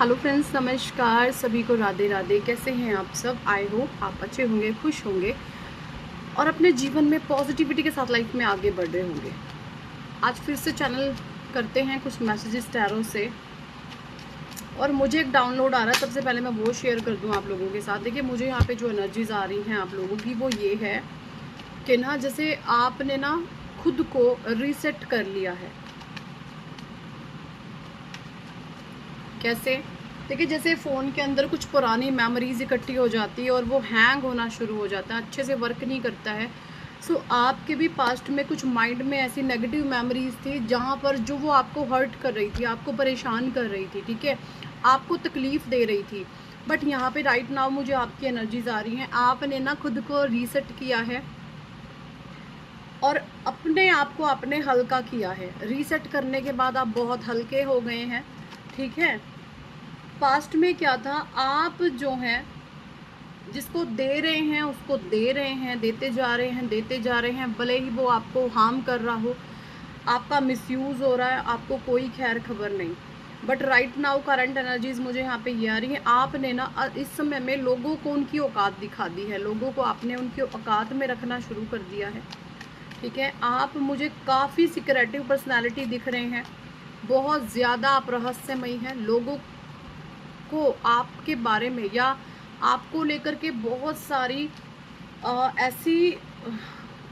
Hello friends, नमस्कार सभी को। राधे राधे। कैसे हैं आप सब? आई होप आप अच्छे होंगे, खुश होंगे और अपने जीवन में पॉजिटिविटी के साथ लाइफ में आगे बढ़ रहे होंगे। आज फिर से चैनल करते हैं कुछ मैसेजेस टैरो से, और मुझे एक डाउनलोड आ रहा है। सबसे पहले मैं वो शेयर कर दूं आप लोगों के साथ। देखिए, मुझे यहाँ पे जो एनर्जीज आ रही हैं आप लोगों की, वो ये है कि ना, जैसे आपने ना खुद को रीसेट कर लिया है। कैसे? देखिए, जैसे फ़ोन के अंदर कुछ पुरानी मेमोरीज इकट्ठी हो जाती है और वो हैंग होना शुरू हो जाता है, अच्छे से वर्क नहीं करता है। सो आपके भी पास्ट में कुछ माइंड में ऐसी नेगेटिव मेमोरीज थी जहाँ पर जो वो आपको हर्ट कर रही थी, आपको परेशान कर रही थी, ठीक है, आपको तकलीफ़ दे रही थी। बट यहाँ पे राइट नाउ मुझे आपकी एनर्जीज आ रही हैं, आपने ना खुद को रीसेट किया है और अपने आप को आपने हल्का किया है। रीसेट करने के बाद आप बहुत हल्के हो गए हैं, ठीक है। पास्ट में क्या था, आप जो हैं जिसको दे रहे हैं उसको दे रहे हैं, देते जा रहे हैं, देते जा रहे हैं, भले ही वो आपको हार्म कर रहा हो, आपका मिसयूज़ हो रहा है, आपको कोई खैर खबर नहीं। But right now current energies मुझे यहाँ पे ये आ रही है, आपने ना इस समय में लोगों को उनकी औकात दिखा दी है, लोगों को आपने उनकी औकात में रखना शुरू कर दिया है, ठीक है। आप मुझे काफ़ी सिक्रेटिव पर्सनैलिटी दिख रहे हैं, बहुत ज़्यादा आप रहस्यमयी हैं। लोगों को आपके बारे में या आपको लेकर के बहुत सारी ऐसी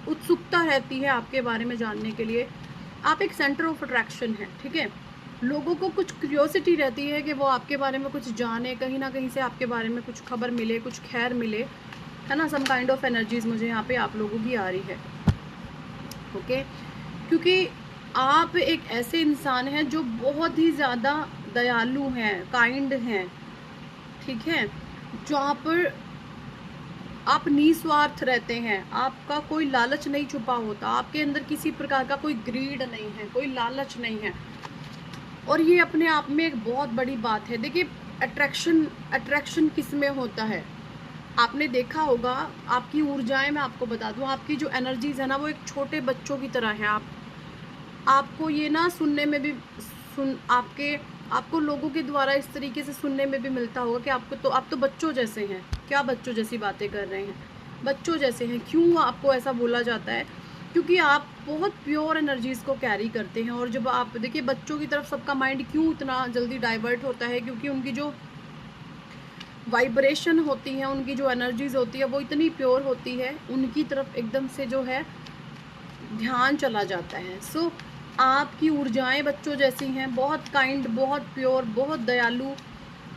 उत्सुकता रहती है आपके बारे में जानने के लिए। आप एक सेंटर ऑफ अट्रैक्शन हैं, ठीक है। लोगों को कुछ क्यूरियोसिटी रहती है कि वो आपके बारे में कुछ जाने, कहीं ना कहीं से आपके बारे में कुछ खबर मिले, कुछ खैर मिले, है ना। सम काइंड ऑफ एनर्जीज मुझे यहाँ पे आप लोगों की आ रही है, ओके। क्योंकि आप एक ऐसे इंसान हैं जो बहुत ही ज़्यादा दयालु हैं, काइंड हैं, ठीक है। जहाँ पर आप निस्वार्थ रहते हैं, आपका कोई लालच नहीं छुपा होता, आपके अंदर किसी प्रकार का कोई ग्रीड नहीं है, कोई लालच नहीं है। और ये अपने आप में एक बहुत बड़ी बात है। देखिए, अट्रैक्शन किस में होता है, आपने देखा होगा। आपकी ऊर्जाएं, मैं आपको बता दूं, आपकी जो एनर्जीज है ना, वो एक छोटे बच्चों की तरह है। आपको ये ना सुनने में भी आपको लोगों के द्वारा इस तरीके से सुनने में भी मिलता होगा कि आप तो बच्चों जैसे हैं। क्या बच्चों जैसी बातें कर रहे हैं? बच्चों जैसे हैं। क्यों आपको ऐसा बोला जाता है? क्योंकि आप बहुत प्योर एनर्जीज़ को कैरी करते हैं। और जब आप देखिए, बच्चों की तरफ सबका माइंड क्यों इतना जल्दी डाइवर्ट होता है? क्योंकि उनकी जो वाइब्रेशन होती है, उनकी जो एनर्जीज होती है, वो इतनी प्योर होती है, उनकी तरफ एकदम से जो है ध्यान चला जाता है। सो आपकी ऊर्जाएं बच्चों जैसी हैं, बहुत काइंड, बहुत प्योर, बहुत दयालु।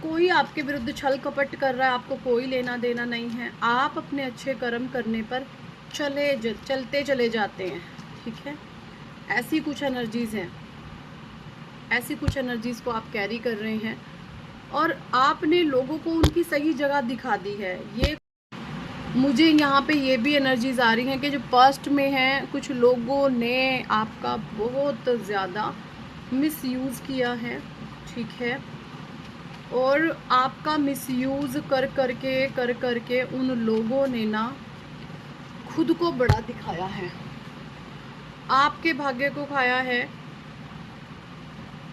कोई आपके विरुद्ध छल कपट कर रहा है, आपको कोई लेना देना नहीं है। आप अपने अच्छे कर्म करने पर चलते चले जाते हैं, ठीक है। ऐसी कुछ एनर्जीज़ हैं, ऐसी कुछ एनर्जीज़ को आप कैरी कर रहे हैं और आपने लोगों को उनकी सही जगह दिखा दी है। ये मुझे यहाँ पे ये भी एनर्जीज आ रही हैं कि जो पास्ट में हैं, कुछ लोगों ने आपका बहुत ज़्यादा मिसयूज़ किया है, ठीक है। और आपका मिसयूज़ कर करके उन लोगों ने ना खुद को बड़ा दिखाया है, आपके भाग्य को खाया है।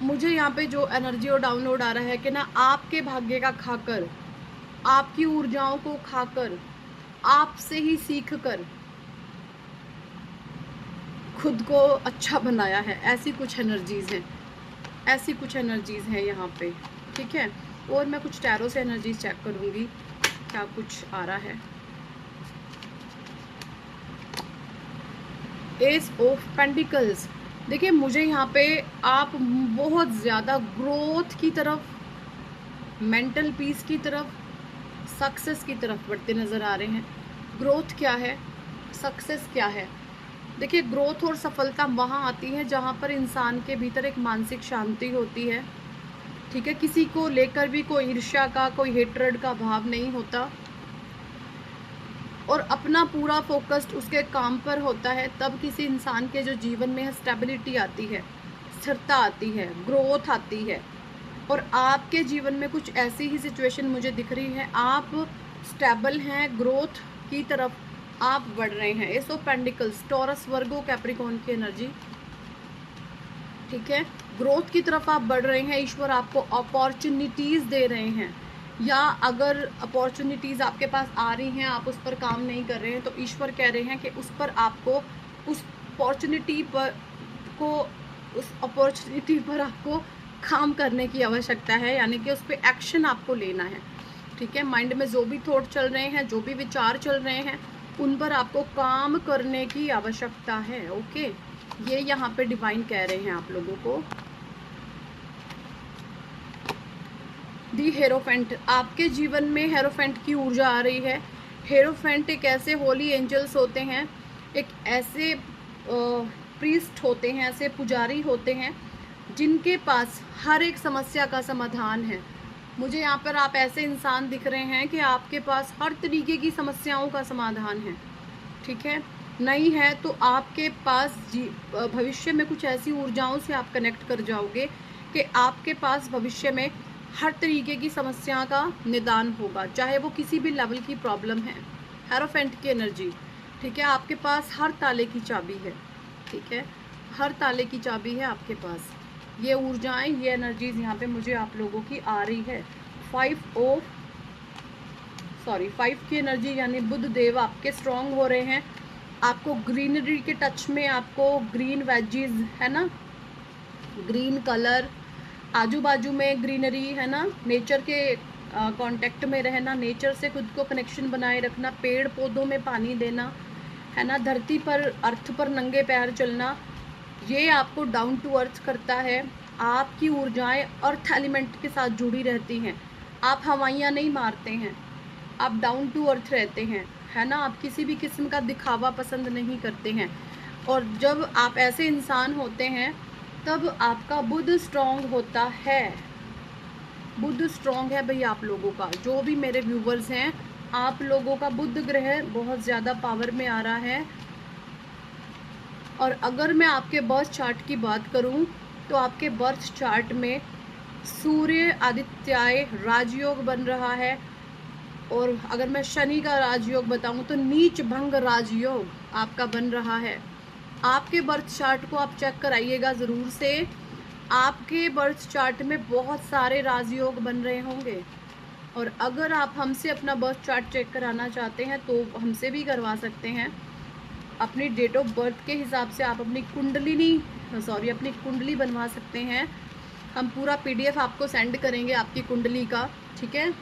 मुझे यहाँ पे जो एनर्जी और डाउनलोड आ रहा है कि ना, आपके भाग्य का खाकर, आपकी ऊर्जाओं को खाकर, आपसे ही सीख कर खुद को अच्छा बनाया है। ऐसी कुछ एनर्जीज़ हैं, ऐसी कुछ एनर्जीज़ हैं यहाँ पे, ठीक है। और मैं कुछ टैरो से एनर्जीज चेक करूँगी क्या कुछ आ रहा है। S of pentacles. देखिए, मुझे यहाँ पे आप बहुत ज़्यादा ग्रोथ की तरफ, मेंटल पीस की तरफ, सक्सेस की तरफ बढ़ते नज़र आ रहे हैं। ग्रोथ क्या है, सक्सेस क्या है? देखिए, ग्रोथ और सफलता वहाँ आती है जहाँ पर इंसान के भीतर एक मानसिक शांति होती है, ठीक है। किसी को लेकर भी कोई ईर्ष्या का, कोई हेट्रेड का भाव नहीं होता और अपना पूरा फोकस्ड उसके काम पर होता है। तब किसी इंसान के जो जीवन में है, स्टेबिलिटी आती है, स्थिरता आती है, ग्रोथ आती है। और आपके जीवन में कुछ ऐसी ही सिचुएशन मुझे दिख रही है, आप स्टेबल हैं, ग्रोथ की तरफ आप बढ़ रहे हैं। S of pentacles, taurus, Virgo, Capricorn की एनर्जी, ठीक है। ग्रोथ की तरफ आप बढ़ रहे हैं, ईश्वर आपको अपॉर्चुनिटीज़ दे रहे हैं, या अगर अपॉर्चुनिटीज़ आपके पास आ रही हैं, आप उस पर काम नहीं कर रहे हैं, तो ईश्वर कह रहे हैं कि उस पर आपको उस अपॉर्चुनिटी पर को उस अपॉर्चुनिटी पर आपको काम करने की आवश्यकता है, यानी कि उस पर एक्शन आपको लेना है। ठीक है, माइंड में जो भी थॉट चल रहे हैं, जो भी विचार चल रहे हैं, उन पर आपको काम करने की आवश्यकता है। ओके, ये यहाँ पे डिवाइन कह रहे हैं आप लोगों को। दी हेरोफेंट, आपके जीवन में हेरोफेंट की ऊर्जा आ रही है। हेरोफेंट एक ऐसे होली एंजल्स होते हैं, एक ऐसे प्रीस्ट होते हैं, ऐसे पुजारी होते हैं जिनके पास हर एक समस्या का समाधान है। मुझे यहाँ पर आप ऐसे इंसान दिख रहे हैं कि आपके पास हर तरीके की समस्याओं का समाधान है। ठीक है, नहीं है तो आपके पास भविष्य में कुछ ऐसी ऊर्जाओं से आप कनेक्ट कर जाओगे कि आपके पास भविष्य में हर तरीके की समस्या का निदान होगा, चाहे वो किसी भी लेवल की प्रॉब्लम है। हेरोफेंट की एनर्जी, ठीक है, आपके पास हर ताले की चाबी है। ठीक है, हर ताले की चाबी है आपके पास। ये ऊर्जाएं, ये एनर्जीज यहाँ पे मुझे आप लोगों की आ रही है। 5 की एनर्जी, यानी बुध देव आपके स्ट्रॉन्ग हो रहे हैं। आपको ग्रीनरी के टच में, आपको ग्रीन वेजीज है ना, ग्रीन कलर, आजू बाजू में ग्रीनरी है ना, नेचर के कांटेक्ट में रहना, नेचर से खुद को कनेक्शन बनाए रखना, पेड़ पौधों में पानी देना है ना, धरती पर अर्थ पर नंगे पैर चलना, ये आपको डाउन टू अर्थ करता है। आपकी ऊर्जाएं अर्थ एलिमेंट के साथ जुड़ी रहती हैं। आप हवाइयाँ नहीं मारते हैं, आप डाउन टू अर्थ रहते हैं, है ना। आप किसी भी किस्म का दिखावा पसंद नहीं करते हैं। और जब आप ऐसे इंसान होते हैं तब आपका बुध स्ट्रॉन्ग होता है। बुध स्ट्रॉन्ग है भाई आप लोगों का, जो भी मेरे व्यूवर्स हैं, आप लोगों का बुध ग्रह बहुत ज़्यादा पावर में आ रहा है। और अगर मैं आपके बर्थ चार्ट की बात करूं तो आपके बर्थ चार्ट में सूर्य आदित्याय राजयोग बन रहा है। और अगर मैं शनि का राजयोग बताऊं तो नीच भंग राजयोग आपका बन रहा है। आपके बर्थ चार्ट को आप चेक कराइएगा ज़रूर से। आपके बर्थ चार्ट में बहुत सारे राजयोग बन रहे होंगे। और अगर आप हमसे अपना बर्थ चार्ट चेक कराना चाहते हैं तो हमसे भी करवा सकते हैं। अपनी डेट ऑफ बर्थ के हिसाब से आप अपनी अपनी कुंडली बनवा सकते हैं। हम पूरा PDF आपको सेंड करेंगे आपकी कुंडली का, ठीक है,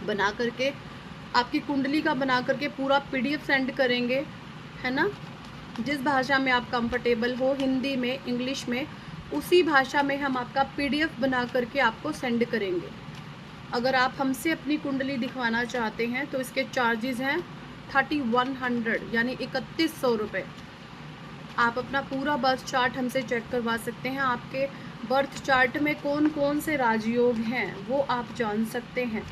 बना करके आपकी कुंडली का बना करके पूरा PDF सेंड करेंगे, है ना। जिस भाषा में आप कंफर्टेबल हो, हिंदी में, इंग्लिश में, उसी भाषा में हम आपका PDF बना करके आपको सेंड करेंगे। अगर आप हमसे अपनी कुंडली दिखवाना चाहते हैं तो इसके चार्जेस हैं 3100, यानी 3100 रुपये। आप अपना पूरा बर्थ चार्ट हमसे चेक करवा सकते हैं। आपके बर्थ चार्ट में कौन कौन से राजयोग हैं वो आप जान सकते हैं।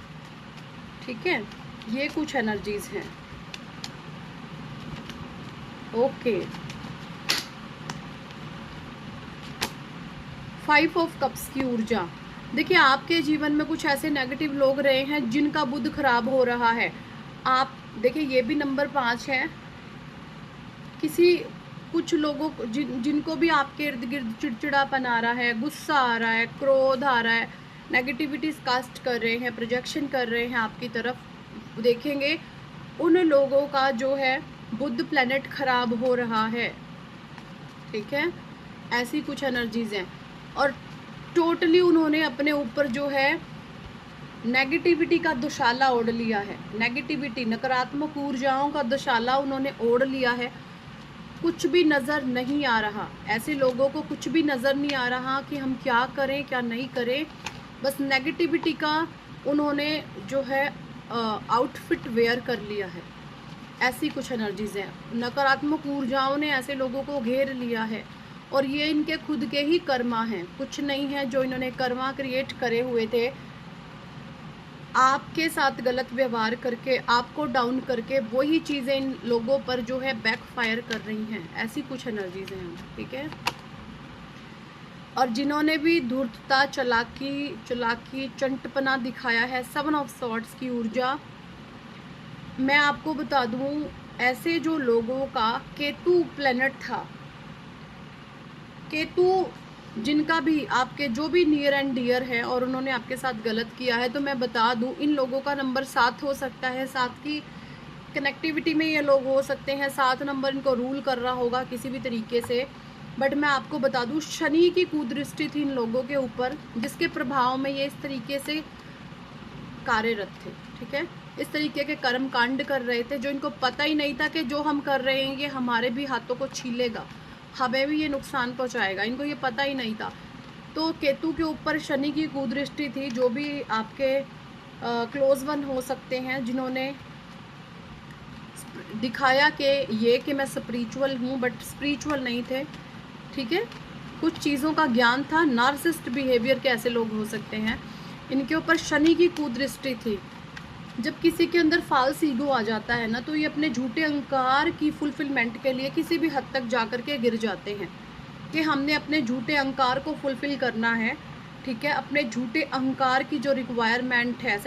ठीक है, ये कुछ एनर्जीज हैं। ओके, 5 ऑफ कप्स की ऊर्जा। देखिए, आपके जीवन में कुछ ऐसे नेगेटिव लोग रहे हैं जिनका बुध खराब हो रहा है। आप देखिए, ये भी नंबर 5 है। कुछ लोगों को जिनको भी आपके इर्द गिर्द चिड़चिड़ापन आ रहा है, गुस्सा आ रहा है, क्रोध आ रहा है, नेगेटिविटीज कास्ट कर रहे हैं, प्रोजेक्शन कर रहे हैं आपकी तरफ, देखेंगे उन लोगों का जो है बुध प्लैनेट खराब हो रहा है। ठीक है, ऐसी कुछ एनर्जीज हैं। और टोटली उन्होंने अपने ऊपर जो है नेगेटिविटी का दुशाला ओढ़ लिया है। नेगेटिविटी, नकारात्मक ऊर्जाओं का दुशाला उन्होंने ओढ़ लिया है। कुछ भी नज़र नहीं आ रहा, ऐसे लोगों को कुछ भी नज़र नहीं आ रहा कि हम क्या करें क्या नहीं करें। बस नेगेटिविटी का उन्होंने जो है आउटफिट वेयर कर लिया है। ऐसी कुछ एनर्जीज हैं। नकारात्मक ऊर्जाओं ने ऐसे लोगों को घेर लिया है और ये इनके खुद के ही कर्मा हैं, कुछ नहीं है जो इन्होंने कर्मा क्रिएट करे हुए थे। आपके साथ गलत व्यवहार करके, आपको डाउन करके, वही चीज़ें इन लोगों पर जो है बैकफायर कर रही हैं। ऐसी कुछ एनर्जीज हैं। ठीक है, और जिन्होंने भी धूर्तता, चालाकी, चंटपना दिखाया है, 7 ऑफ सॉर्ड्स की ऊर्जा। मैं आपको बता दूं, ऐसे जो लोगों का केतु प्लैनेट था, केतु जिनका भी आपके जो भी नियर एंड डियर है और उन्होंने आपके साथ गलत किया है, तो मैं बता दूं इन लोगों का नंबर 7 हो सकता है। 7 की कनेक्टिविटी में ये लोग हो सकते हैं। 7 नंबर इनको रूल कर रहा होगा किसी भी तरीके से। बट मैं आपको बता दूं शनि की कुदृष्टि थी इन लोगों के ऊपर, जिसके प्रभाव में ये इस तरीके से कार्यरत थे। ठीक है, इस तरीके के कर्म कांड कर रहे थे जो इनको पता ही नहीं था कि जो हम कर रहे हैं ये हमारे भी हाथों को छीलेगा, हमें भी ये नुकसान पहुंचाएगा। इनको ये पता ही नहीं था। तो केतु के ऊपर शनि की कुदृष्टि थी। जो भी आपके क्लोज वन हो सकते हैं जिन्होंने दिखाया कि मैं स्पिरिचुअल हूँ, बट स्पिरिचुअल नहीं थे। ठीक है, कुछ चीज़ों का ज्ञान था। नार्सिसिस्ट बिहेवियर के ऐसे लोग हो सकते हैं। इनके ऊपर शनि की कुदृष्टि थी। जब किसी के अंदर फाल्स ईगो आ जाता है ना, तो ये अपने झूठे अहंकार की फुलफिलमेंट के लिए किसी भी हद तक जा कर के गिर जाते हैं कि हमने अपने झूठे अहंकार को फुलफिल करना है। ठीक है, अपने झूठे अहंकार की जो रिक्वायरमेंट है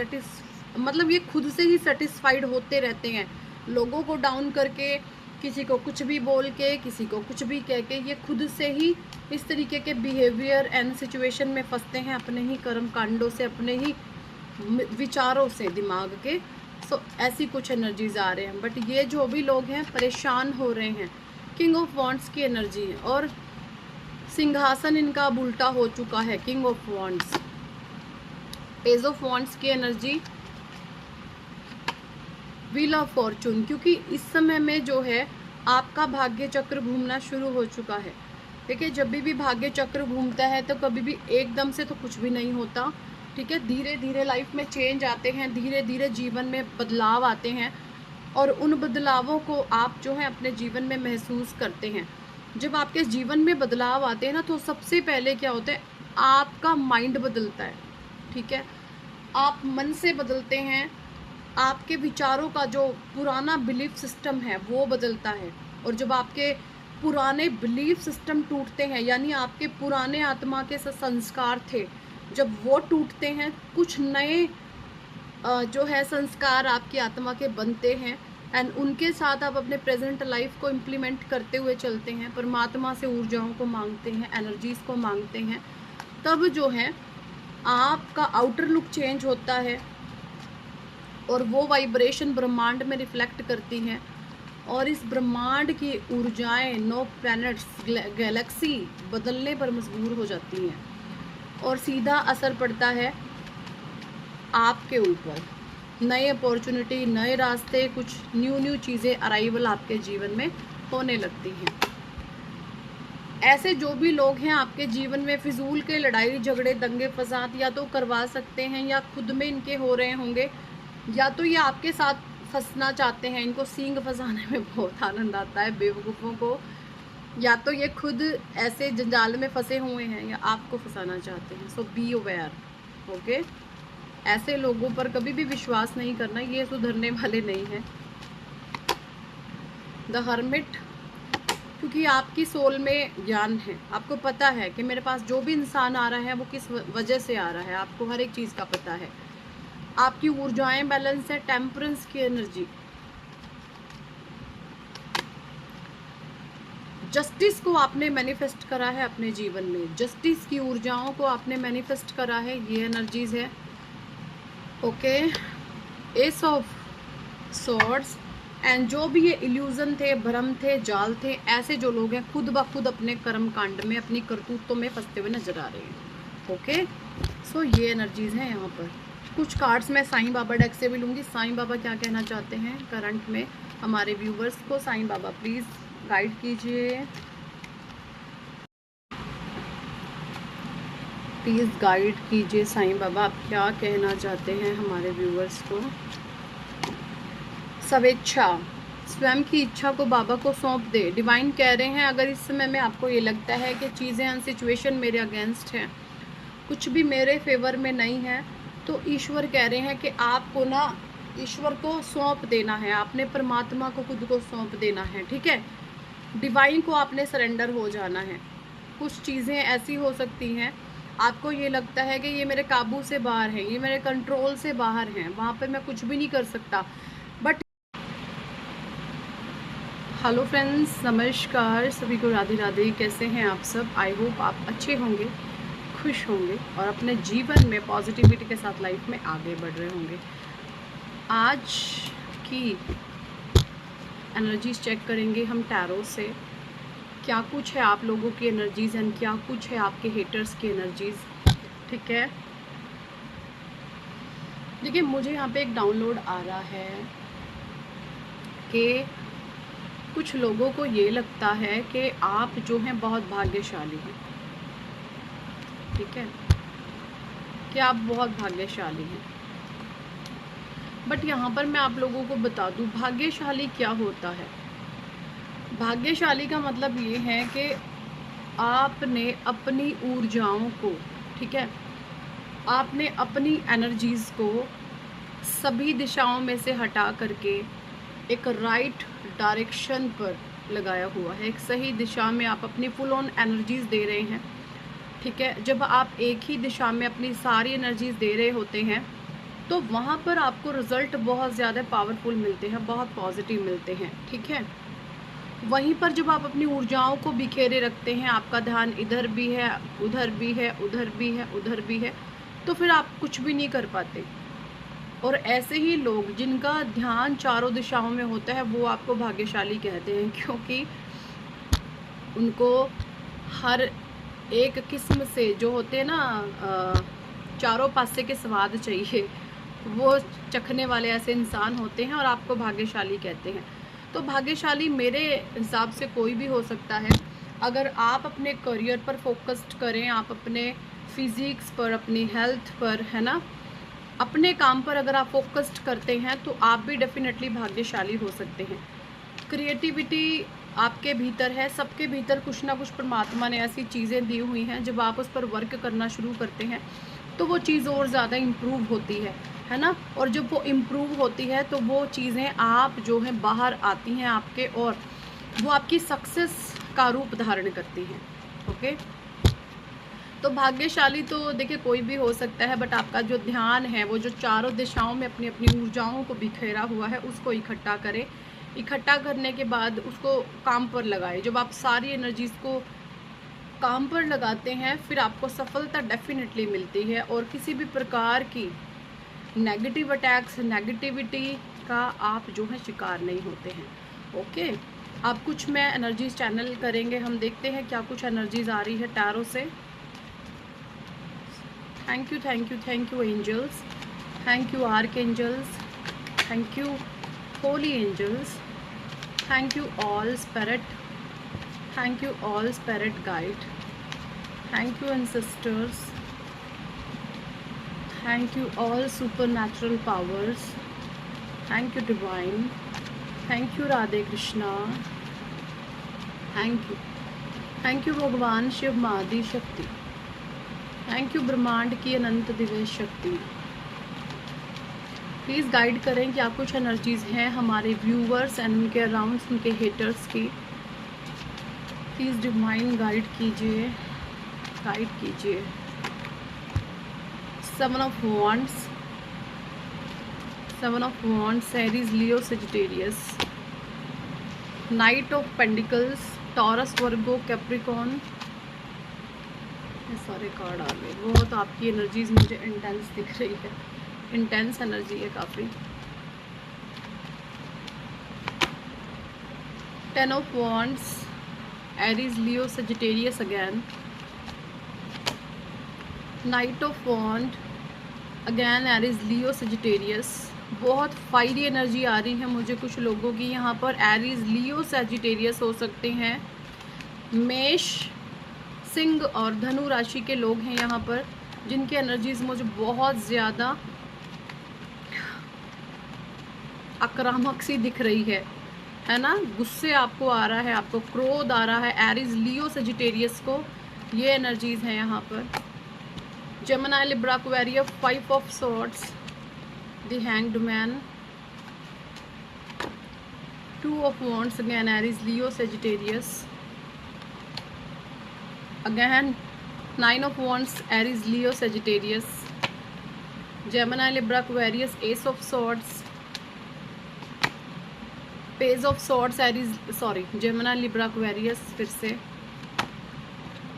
मतलब ये खुद से ही सेटिस्फाइड होते रहते हैं। लोगों को डाउन करके, किसी को कुछ भी बोल के, किसी को कुछ भी कह के, ये खुद से ही इस तरीके के बिहेवियर एंड सिचुएशन में फंसते हैं अपने ही कर्म कांडों से, अपने ही विचारों से, दिमाग के। सो ऐसी कुछ एनर्जीज आ रहे हैं। बट ये जो भी लोग हैं परेशान हो रहे हैं। किंग ऑफ वॉन्ड्स की एनर्जी है और सिंहासन इनका अब उल्टा हो चुका है। King of wands, page of wands की एनर्जी, व्हील ऑफ फॉर्चून। क्योंकि इस समय में जो है आपका भाग्य चक्र घूमना शुरू हो चुका है। देखिए, जब भी भाग्य चक्र घूमता है तो कभी भी एकदम से तो कुछ भी नहीं होता। ठीक है, धीरे धीरे लाइफ में चेंज आते हैं, धीरे धीरे जीवन में बदलाव आते हैं और उन बदलावों को आप जो है अपने जीवन में महसूस करते हैं। जब आपके जीवन में बदलाव आते हैं ना, तो सबसे पहले क्या होता है, आपका माइंड बदलता है। ठीक है, आप मन से बदलते हैं। आपके विचारों का जो पुराना बिलीफ सिस्टम है वो बदलता है। और जब आपके पुराने बिलीफ सिस्टम टूटते हैं, यानी आपके पुराने आत्मा के संस्कार थे, जब वो टूटते हैं, कुछ नए जो है संस्कार आपकी आत्मा के बनते हैं एंड उनके साथ आप अपने प्रेजेंट लाइफ को इम्प्लीमेंट करते हुए चलते हैं, परमात्मा से ऊर्जाओं को मांगते हैं, एनर्जीज को मांगते हैं। तब जो है आपका आउटर लुक चेंज होता है और वो वाइब्रेशन ब्रह्मांड में रिफ्लेक्ट करती हैं और इस ब्रह्मांड की ऊर्जाएं, 9 प्लैनेट्स, गैलेक्सी बदलने पर मजबूर हो जाती हैं और सीधा असर पड़ता है आपके ऊपर। नए अपॉर्चुनिटी, नए रास्ते, कुछ न्यू चीज़ें अराइवल आपके जीवन में होने लगती हैं। ऐसे जो भी लोग हैं आपके जीवन में फिजूल के लड़ाई झगड़े, दंगे फसाद या तो करवा सकते हैं या खुद में इनके हो रहे होंगे, या तो ये आपके साथ फंसना चाहते हैं। इनको सींग फंसाने में बहुत आनंद आता है बेवकूफ़ों को। या तो ये खुद ऐसे जंजाल में फंसे हुए हैं या आपको फंसाना चाहते हैं। सो बी अवेयर। ओके, ऐसे लोगों पर कभी भी विश्वास नहीं करना, ये सुधरने वाले नहीं हैं। द हर्मिट, क्योंकि आपकी सोल में ज्ञान है, आपको पता है कि मेरे पास जो भी इंसान आ रहा है वो किस वजह से आ रहा है, आपको हर एक चीज़ का पता है। आपकी ऊर्जाएं बैलेंस है। टेम्परेंस की एनर्जी, जस्टिस को आपने मैनिफेस्ट करा है अपने जीवन में, जस्टिस की ऊर्जाओं को आपने मैनिफेस्ट करा है, ये एनर्जीज है। Okay, S of swords and जो भी ये इल्यूजन थे, भ्रम थे, जाल थे, ऐसे जो लोग हैं खुद ब खुद अपने कर्म कांड में, अपनी करतूतों में फंसते हुए नजर आ रहे हैं। ओके, सो ये एनर्जीज हैं यहाँ पर। कुछ कार्ड्स मैं साईं बाबा डेक से भी लूँगी। साईं बाबा क्या कहना चाहते हैं करंट में हमारे व्यूवर्स को। साईं बाबा प्लीज़ गाइड कीजिए, प्लीज़ गाइड कीजिए साईं बाबा, आप क्या कहना चाहते हैं हमारे व्यूवर्स को। स्वेच्छा, स्वयं की इच्छा को बाबा को सौंप दे। डिवाइन कह रहे हैं अगर इस समय में आपको ये लगता है कि चीज़ें एंड सिचुएशन मेरे अगेंस्ट हैं, कुछ भी मेरे फेवर में नहीं है, तो ईश्वर कह रहे हैं कि आपको ना ईश्वर को सौंप देना है, आपने परमात्मा को खुद को सौंप देना है। ठीक है, डिवाइन को आपने सरेंडर हो जाना है। कुछ चीज़ें ऐसी हो सकती हैं आपको ये लगता है कि ये मेरे काबू से बाहर है, ये मेरे कंट्रोल से बाहर हैं, वहाँ पर मैं कुछ भी नहीं कर सकता, बट हेलो फ्रेंड्स, नमस्कार सभी को, राधे राधे। कैसे हैं आप सब? आई होप आप अच्छे होंगे, खुश होंगे और अपने जीवन में पॉजिटिविटी के साथ लाइफ में आगे बढ़ रहे होंगे। आज की एनर्जीज चेक करेंगे हम टैरो से। क्या कुछ है आप लोगों की एनर्जीज एंड क्या कुछ है आपके हेटर्स की एनर्जीज। ठीक है, देखिए मुझे यहाँ पे एक डाउनलोड आ रहा है कि कुछ लोगों को ये लगता है कि आप जो हैं बहुत भाग्यशाली हैं। ठीक है, कि आप बहुत भाग्यशाली हैं। बट यहाँ पर मैं आप लोगों को बता दूँ भाग्यशाली क्या होता है। भाग्यशाली का मतलब ये है कि आपने अपनी ऊर्जाओं को, ठीक है, आपने अपनी एनर्जीज़ को सभी दिशाओं में से हटा करके एक राइट डायरेक्शन पर लगाया हुआ है। एक सही दिशा में आप अपनी फुल ऑन एनर्जीज़ दे रहे हैं। ठीक है, जब आप एक ही दिशा में अपनी सारी एनर्जीज़ दे रहे होते हैं तो वहाँ पर आपको रिज़ल्ट बहुत ज़्यादा पावरफुल मिलते हैं, बहुत पॉजिटिव मिलते हैं। ठीक है, वहीं पर जब आप अपनी ऊर्जाओं को बिखेरे रखते हैं, आपका ध्यान इधर भी है, उधर भी है, उधर भी है, उधर भी है, तो फिर आप कुछ भी नहीं कर पाते। और ऐसे ही लोग जिनका ध्यान चारों दिशाओं में होता है वो आपको भाग्यशाली कहते हैं, क्योंकि उनको हर एक किस्म से जो होते हैं ना चारों पासे के स्वाद चाहिए, वो चखने वाले ऐसे इंसान होते हैं और आपको भाग्यशाली कहते हैं। तो भाग्यशाली मेरे हिसाब से कोई भी हो सकता है। अगर आप अपने करियर पर फोकस्ड करें, आप अपने फिजिक्स पर, अपनी हेल्थ पर, है ना, अपने काम पर अगर आप फोकस्ड करते हैं तो आप भी डेफिनेटली भाग्यशाली हो सकते हैं। क्रिएटिविटी आपके भीतर है, सबके भीतर कुछ ना कुछ परमात्मा ने ऐसी चीज़ें दी हुई हैं, जब आप उस पर वर्क करना शुरू करते हैं तो वो चीज़ और ज़्यादा इम्प्रूव होती है ना। और जब वो इम्प्रूव होती है तो वो चीज़ें आप जो हैं बाहर आती हैं आपके, और वो आपकी सक्सेस का रूप धारण करती हैं। ओके, तो भाग्यशाली तो देखिए कोई भी हो सकता है, बट आपका जो ध्यान है वो जो चारों दिशाओं में अपनी अपनी ऊर्जाओं को बिखेरा हुआ है उसको इकट्ठा करें। इकट्ठा करने के बाद उसको काम पर लगाएं। जब आप सारी एनर्जीज़ को काम पर लगाते हैं फिर आपको सफलता डेफिनेटली मिलती है, और किसी भी प्रकार की नेगेटिव अटैक्स, नेगेटिविटी का आप जो है शिकार नहीं होते हैं। ओके, आप कुछ में एनर्जीज चैनल करेंगे, हम देखते हैं क्या कुछ एनर्जीज आ रही है टैरो से। Thank you, thank you, thank you angels, thank you archangels, thank you holy angels, thank you all spirit, thank you all spirit guide, thank you ancestors, thank you all supernatural powers, thank you divine, thank you Radhe Krishna, thank you Bhagwan Shiv मादी शक्ति, thank you ब्रह्मांड की अनंत दिव्य शक्ति। Please guide करें क्या कुछ energies हैं हमारे viewers and उनके अराउंड, उनके हेटर्स की। प्लीज़ डिवाइन गाइड कीजिए, गाइड कीजिए। 7 of wands, 7 of wands, Aries, Leo, Sagittarius, night of pentacles, taurus, Virgo, Capricorn. ये सारे कार्ड आ गए। बहुत आपकी एनर्जीज मुझे इंटेंस दिख रही है, इंटेंस एनर्जी है काफ़ी। 10 of wands, Aries, Leo, Sagittarius again, knight of wand again, Aries, Leo, Sagittarius. बहुत फायरी एनर्जी आ रही है मुझे कुछ लोगों की यहाँ पर। एरीज, लियो, सेजिटेरियस हो सकते हैं, मेष, सिंह और धनु राशि के लोग हैं यहाँ पर, जिनकी एनर्जीज मुझे बहुत ज़्यादा आक्रामक सी दिख रही है ना। गुस्से आपको आ रहा है, आपको क्रोध आ रहा है। एरीज, लियो, सेजिटेरियस को ये एनर्जीज हैं यहाँ पर। Gemini, Libra, Aquarius, 5 of swords, the hanged man, 2 of wands again, Aries, Leo, Sagittarius again, 9 of wands, Aries, Leo, Sagittarius, Gemini, Libra, Aquarius, S of swords, page of swords Aries, sorry, Gemini Libra Aquarius, फिर से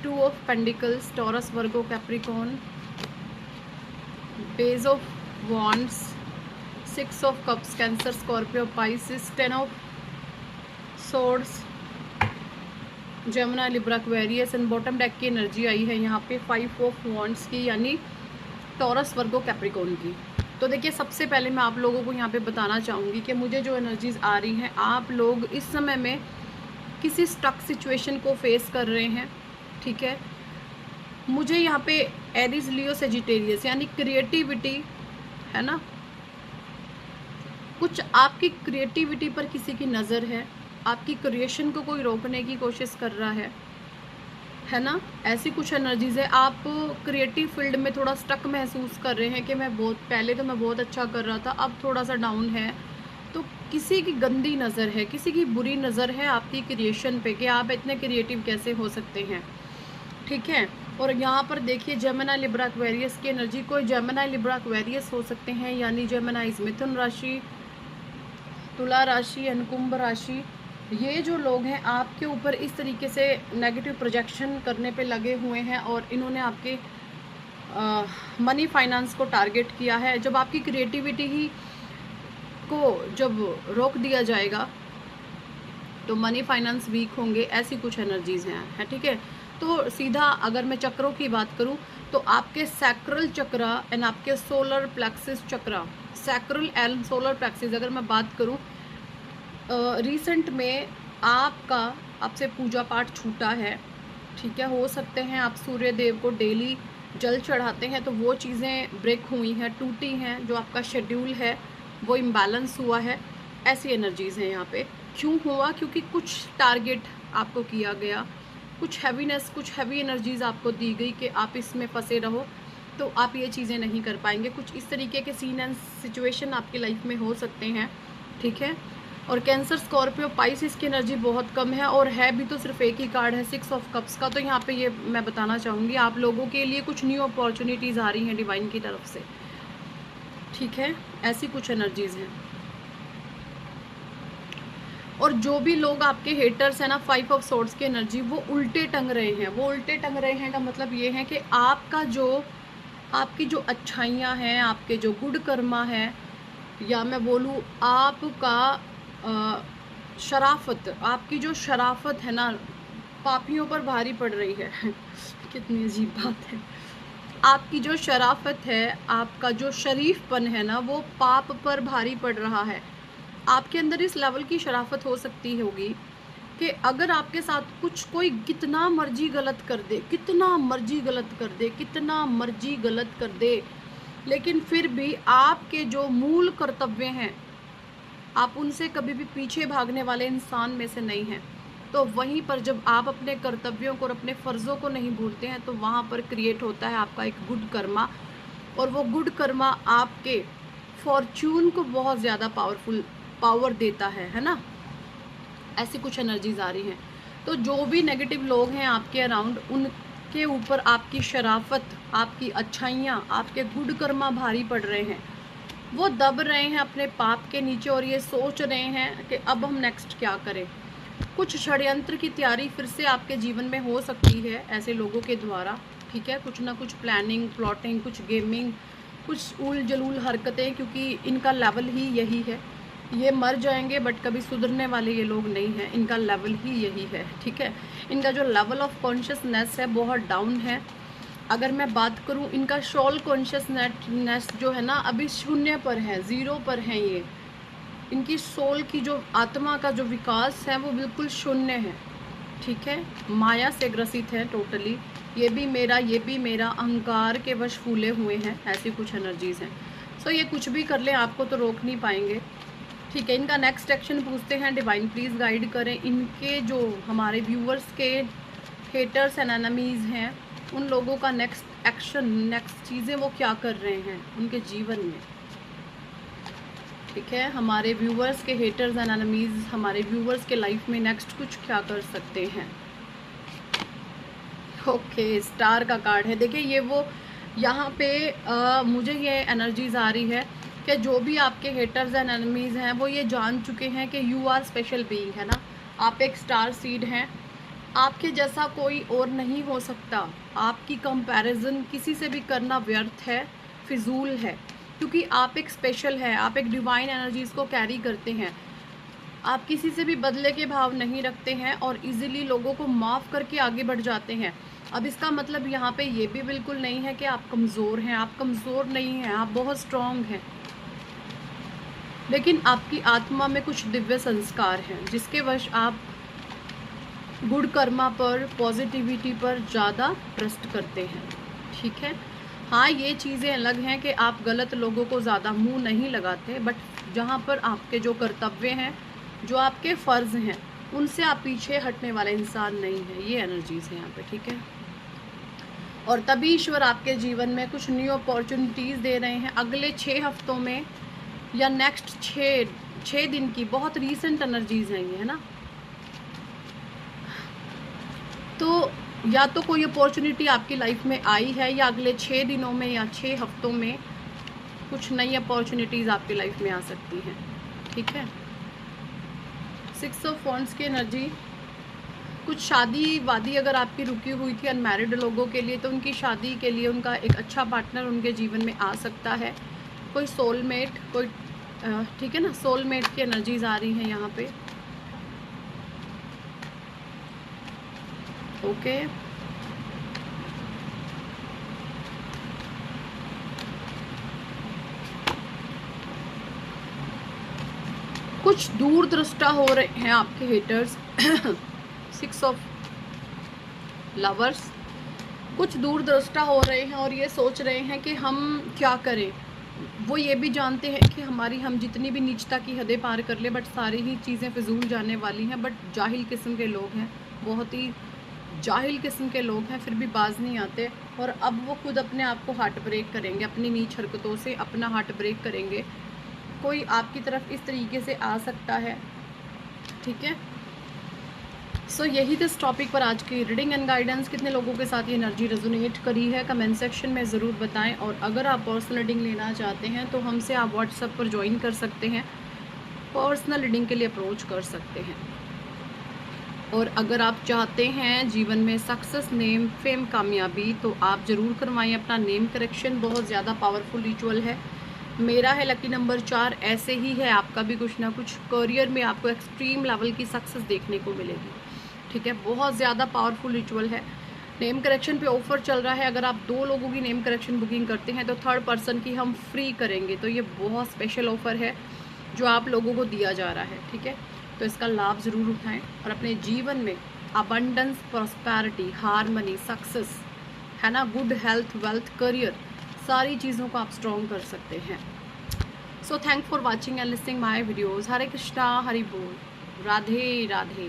2 of pentacles Taurus Virgo Capricorn, page of wands, 6 of cups cancer Scorpio Pisces, 10 of swords Gemini Libra Aquarius, and bottom deck की energy आई है यहाँ पे 5 of wands की, यानी Taurus Virgo Capricorn की। तो देखिए, सबसे पहले मैं आप लोगों को यहाँ पे बताना चाहूँगी कि मुझे जो एनर्जीज आ रही हैं, आप लोग इस समय में किसी स्टक सिचुएशन को फेस कर रहे हैं, ठीक है। मुझे यहाँ पे एरीज लियो सेजिटेरियस यानी क्रिएटिविटी है ना, कुछ आपकी क्रिएटिविटी पर किसी की नज़र है, आपकी क्रिएशन को कोई रोकने की कोशिश कर रहा है ना, ऐसी कुछ एनर्जीज है। आप क्रिएटिव फील्ड में थोड़ा स्टक महसूस कर रहे हैं कि पहले तो मैं बहुत अच्छा कर रहा था, अब थोड़ा सा डाउन है। तो किसी की गंदी नज़र है, किसी की बुरी नज़र है आपकी क्रिएशन पे कि आप इतने क्रिएटिव कैसे हो सकते हैं, ठीक है। और यहाँ पर देखिए, जेमिनी लिब्रा एक्वेरियस की एनर्जी, कोई जेमिनी लिब्रा एक्वेरियस हो सकते हैं, यानी जेमिनी मिथुन राशि, तुला राशि एंड कुंभ राशि। ये जो लोग हैं आपके ऊपर इस तरीके से नेगेटिव प्रोजेक्शन करने पे लगे हुए हैं और इन्होंने आपके मनी फाइनेंस को टारगेट किया है। जब आपकी क्रिएटिविटी ही को जब रोक दिया जाएगा तो मनी फाइनेंस वीक होंगे, ऐसी कुछ एनर्जीज हैं, ठीक है। तो सीधा अगर मैं चक्रों की बात करूं तो आपके सैक्रल चक्रा एंड आपके solar plexus chakra, sacral and solar plexus अगर मैं बात करूं, रिसेंट में आपसे पूजा पाठ छूटा है, ठीक है। हो सकते हैं आप सूर्य देव को डेली जल चढ़ाते हैं, तो वो चीज़ें ब्रेक हुई हैं, टूटी हैं, जो आपका शेड्यूल है वो इम्बैलेंस हुआ है, ऐसी एनर्जीज़ हैं यहाँ पे। क्यों हुआ? क्योंकि कुछ टारगेट आपको किया गया, कुछ हैवीनेस, कुछ हैवी एनर्जीज़ आपको दी गई कि आप इसमें फंसे रहो, तो आप ये चीज़ें नहीं कर पाएंगे। कुछ इस तरीके के सीन एंड सिचुएशन आपकी लाइफ में हो सकते हैं, ठीक है। और कैंसर स्कॉर्पियो पाइसिस की एनर्जी बहुत कम है, और है भी तो सिर्फ एक ही कार्ड है, 6 ऑफ कप्स का। तो यहाँ पे ये मैं बताना चाहूँगी, आप लोगों के लिए कुछ न्यू अपॉर्चुनिटीज़ आ रही हैं डिवाइन की तरफ से, ठीक है। ऐसी कुछ एनर्जीज़ हैं। और जो भी लोग आपके हेटर्स हैं ना, 5 ऑफ सोर्ड्स की एनर्जी, वो उल्टे टंग रहे हैं। वो उल्टे टंग रहे हैं का मतलब ये है कि आपकी जो अच्छाइयाँ हैं, आपके जो गुड कर्मा है, या मैं बोलूँ आपका शराफत, आपकी जो शराफत है ना, पापियों पर भारी पड़ रही है। कितनी अजीब बात है। आपकी जो शराफत है, आपका जो शरीफपन है ना, वो पाप पर भारी पड़ रहा है। आपके अंदर इस लेवल की शराफत हो सकती होगी कि अगर आपके साथ कोई कितना मर्जी गलत कर दे, कितना मर्जी गलत कर दे, कितना मर्जी गलत कर दे, लेकिन फिर भी आपके जो मूल कर्तव्य हैं, आप उनसे कभी भी पीछे भागने वाले इंसान में से नहीं हैं। तो वहीं पर जब आप अपने कर्तव्यों को और अपने फ़र्ज़ों को नहीं भूलते हैं, तो वहाँ पर क्रिएट होता है आपका एक गुड कर्मा, और वो गुड कर्मा आपके फॉर्च्यून को बहुत ज़्यादा पावर देता है ना। ऐसी कुछ एनर्जीज आ रही हैं। तो जो भी नेगेटिव लोग हैं आपके अराउंड, उनके ऊपर आपकी शराफत, आपकी अच्छाइयाँ, आपके गुड कर्मा भारी पड़ रहे हैं। वो दब रहे हैं अपने पाप के नीचे और ये सोच रहे हैं कि अब हम नेक्स्ट क्या करें। कुछ षड्यंत्र की तैयारी फिर से आपके जीवन में हो सकती है ऐसे लोगों के द्वारा, ठीक है। कुछ ना कुछ प्लानिंग, प्लॉटिंग, कुछ गेमिंग, कुछ उल जलूल हरकतें, क्योंकि इनका लेवल ही यही है। ये मर जाएंगे बट कभी सुधरने वाले ये लोग नहीं हैं, इनका लेवल ही यही है, ठीक है। इनका जो लेवल ऑफ कॉन्शियसनेस है बहुत डाउन है। अगर मैं बात करूं, इनका सोल कॉन्शियसनेस जो है ना, अभी 0 पर है, 0 पर है। ये इनकी सोल की जो आत्मा का जो विकास है वो बिल्कुल 0 है, ठीक है। माया से ग्रसित है टोटली। ये भी मेरा अहंकार के वश फूले हुए हैं, ऐसी कुछ एनर्जीज़ हैं। सो ये कुछ भी कर लें, आपको तो रोक नहीं पाएंगे, ठीक है। इनका नेक्स्ट एक्शन पूछते हैं, डिवाइन प्लीज़ गाइड करें। इनके जो हमारे व्यूअर्स के हेटर्स एंड एनिमीज़ हैं, उन लोगों का नेक्स्ट एक्शन, नेक्स्ट चीज़ें वो क्या कर रहे हैं उनके जीवन में, ठीक है। हमारे व्यूअर्स के हेटर्स एंड एनिमीज़ हमारे व्यूअर्स के लाइफ में नेक्स्ट कुछ क्या कर सकते हैं। ओके, स्टार का कार्ड है। देखिए, ये वो यहाँ पे मुझे ये एनर्जीज आ रही है कि जो भी आपके हेटर्स एंड एनिमीज़ हैं वो ये जान चुके हैं कि यू आर स्पेशल बीइंग, है ना। आप एक स्टार सीड हैं, आपके जैसा कोई और नहीं हो सकता। आपकी कंपैरिजन किसी से भी करना व्यर्थ है, फिजूल है, क्योंकि आप एक स्पेशल है, आप एक डिवाइन एनर्जीज़ को कैरी करते हैं। आप किसी से भी बदले के भाव नहीं रखते हैं और इजीली लोगों को माफ़ करके आगे बढ़ जाते हैं। अब इसका मतलब यहाँ पे ये भी बिल्कुल नहीं है कि आप कमज़ोर हैं, आप कमज़ोर नहीं हैं, आप बहुत स्ट्रॉन्ग हैं। लेकिन आपकी आत्मा में कुछ दिव्य संस्कार हैं जिसके वश आप गुड कर्मा पर, पॉजिटिविटी पर ज़्यादा ट्रस्ट करते हैं, ठीक है। हाँ, ये चीज़ें अलग हैं कि आप गलत लोगों को ज़्यादा मुंह नहीं लगाते, बट जहाँ पर आपके जो कर्तव्य हैं, जो आपके फ़र्ज़ हैं, उनसे आप पीछे हटने वाले इंसान नहीं हैं। ये एनर्जीज़ हैं यहाँ पे, ठीक है। और तभी ईश्वर आपके जीवन में कुछ न्यू अपॉर्चुनिटीज़ दे रहे हैं अगले 6 हफ्तों में, या नेक्स्ट 6 दिन की। बहुत रीसेंट एनर्जीज़ हैं ये, है ना। तो या तो कोई अपॉर्चुनिटी आपकी लाइफ में आई है, या अगले 6 दिनों में या 6 हफ्तों में कुछ नई अपॉर्चुनिटीज़ आपकी लाइफ में आ सकती हैं, ठीक है। 6 ऑफ वॉन्ड्स की एनर्जी, कुछ शादी वादी अगर आपकी रुकी हुई थी अनमैरिड लोगों के लिए, तो उनकी शादी के लिए उनका एक अच्छा पार्टनर उनके जीवन में आ सकता है। कोई सोलमेट, कोई ठीक है ना, सोलमेट की एनर्जीज आ रही हैं यहाँ पे, ओके। कुछ दूर दृष्टा हो रहे हैं आपके हेटर्स 6 ऑफ लवर्स, कुछ दूर दृष्टा हो रहे हैं और ये सोच रहे हैं कि हम क्या करें। वो ये भी जानते हैं कि हम जितनी भी नीचता की हदें पार कर ले, बट सारी ही चीज़ें फिजूल जाने वाली हैं। बट जाहिल किस्म के लोग हैं, बहुत ही जाहिल किस्म के लोग हैं, फिर भी बाज नहीं आते। और अब वो खुद अपने आप को हार्ट ब्रेक करेंगे, अपनी नीच हरकतों से अपना हार्ट ब्रेक करेंगे। कोई आपकी तरफ इस तरीके से आ सकता है, ठीक है। सो यही इस टॉपिक पर आज की रीडिंग एंड गाइडेंस। कितने लोगों के साथ ये एनर्जी रेजोनेट करी है कमेंट सेक्शन में ज़रूर बताएं। और अगर आप पर्सनल रीडिंग लेना चाहते हैं तो हमसे आप व्हाट्सएप पर ज्वाइन कर सकते हैं, पर्सनल रीडिंग के लिए अप्रोच कर सकते हैं। और अगर आप चाहते हैं जीवन में सक्सेस, नेम, फेम, कामयाबी, तो आप ज़रूर करवाएं अपना नेम करेक्शन। बहुत ज़्यादा पावरफुल रिचुअल है। मेरा है लकी नंबर 4, ऐसे ही है आपका भी। कुछ ना कुछ करियर में आपको एक्सट्रीम लेवल की सक्सेस देखने को मिलेगी, ठीक है। बहुत ज़्यादा पावरफुल रिचुअल है। नेम करेक्शन पे ऑफर चल रहा है, अगर आप 2 लोगों की नेम करेक्शन बुकिंग करते हैं तो 3rd पर्सन की हम फ्री करेंगे। तो ये बहुत स्पेशल ऑफर है जो आप लोगों को दिया जा रहा है, ठीक है। तो इसका लाभ ज़रूर उठाएं और अपने जीवन में अबंडेंस, प्रॉस्पेरिटी, हार्मनी, सक्सेस, है ना, गुड हेल्थ, वेल्थ, करियर, सारी चीज़ों को आप स्ट्रॉन्ग कर सकते हैं। So thank for watching and listening my videos. Hare Krishna, Hari बोल, राधे राधे।